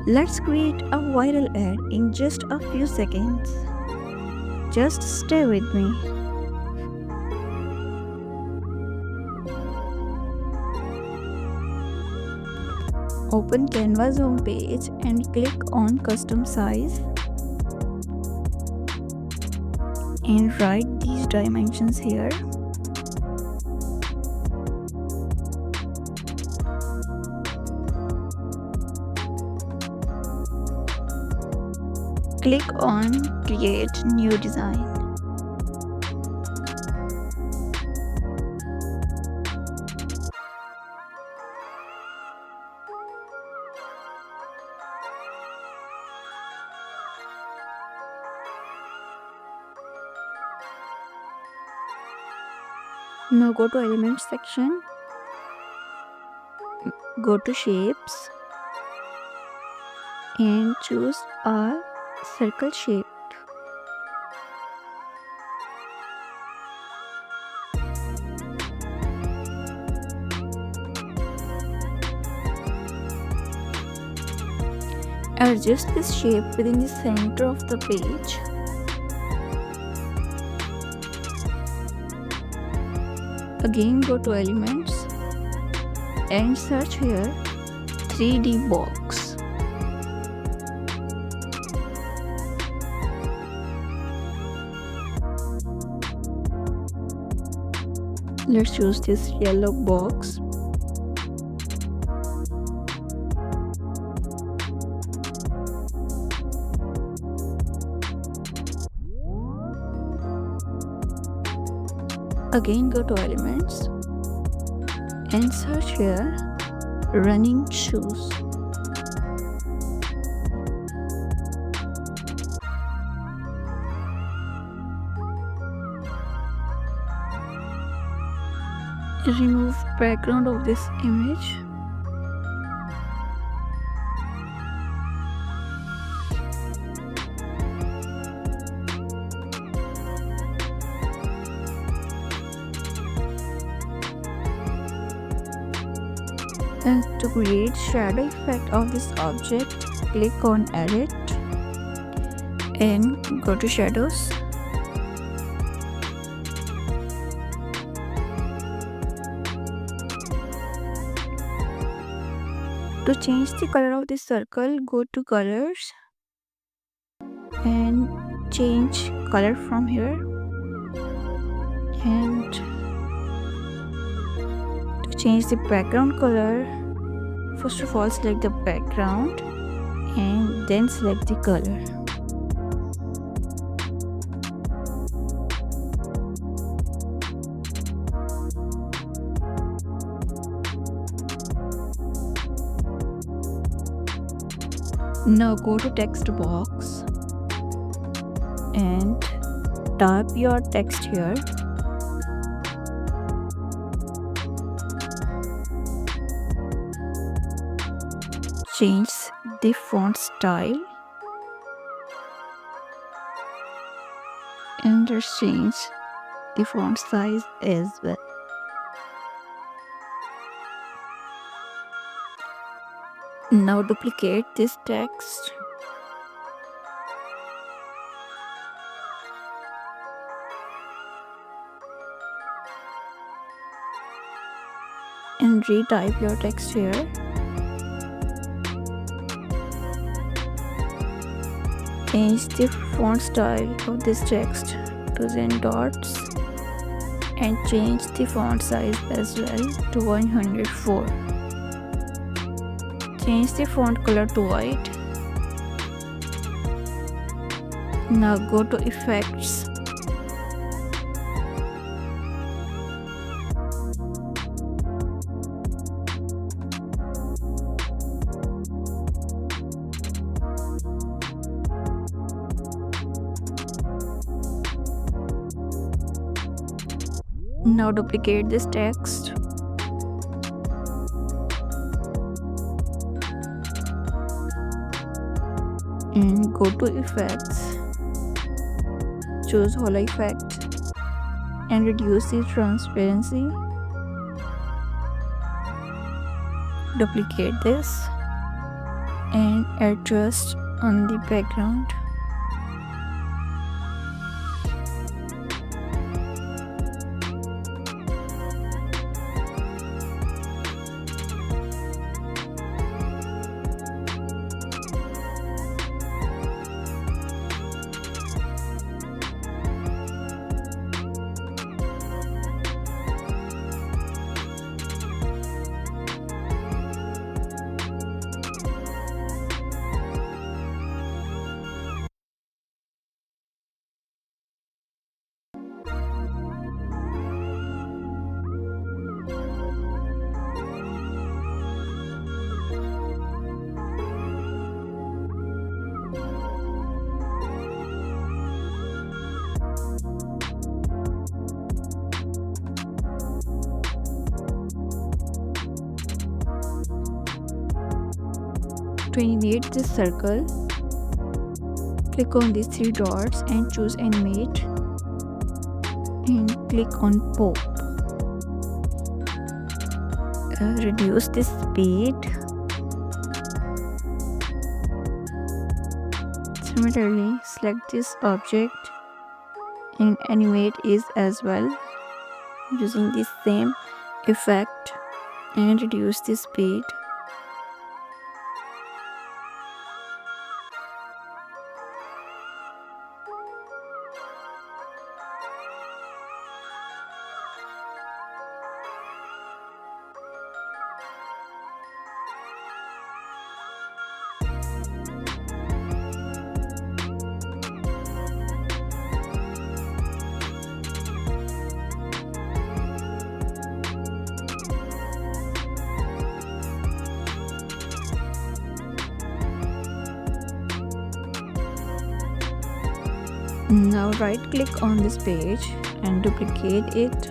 Let's create a viral ad in just a few seconds. Just stay with me. Open Canva's homepage and click on Custom Size and write these dimensions here. Click on Create New Design. Now go to Elements section, go to Shapes and choose a circle shape. Adjust this shape within the center of the page. Again go to Elements and search here 3D box. Let's choose this yellow box. Again go to Elements and search here running shoes. Remove background of this image. And to create shadow effect of this object, click on Edit and go to Shadows. To change the color of this circle, go to Colors and change color from here. And to change the background color, first of all select the background and then select the color. Now go to text box and type your text here. Change the font style and just change the font size as well. Now duplicate this text and retype your text here. Change the font style of this text to Zen dots and change the font size as well to 104. Change the font color to white. Now go to Effects. Now duplicate this text and go to Effects, choose Holo Effect and reduce the transparency. Duplicate this and adjust on the background. To animate this circle, click on these three dots and choose animate and click on pop. Reduce the speed. Similarly, select this object and animate it as well using the same effect and reduce the speed. Now right click on this page and duplicate it.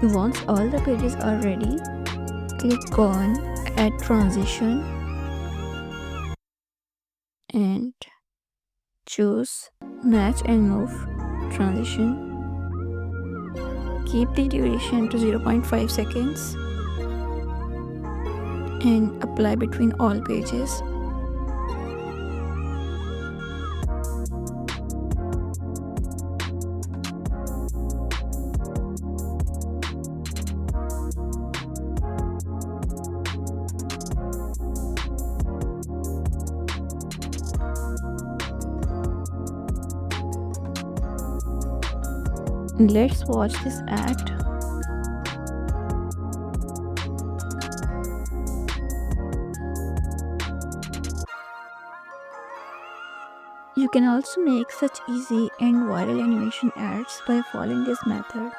Once all the pages are ready, click on Add Transition and choose Match and Move Transition. Keep the duration to 0.5 seconds and apply between all pages. Let's watch this ad. You can also make such easy and viral animation ads by following this method.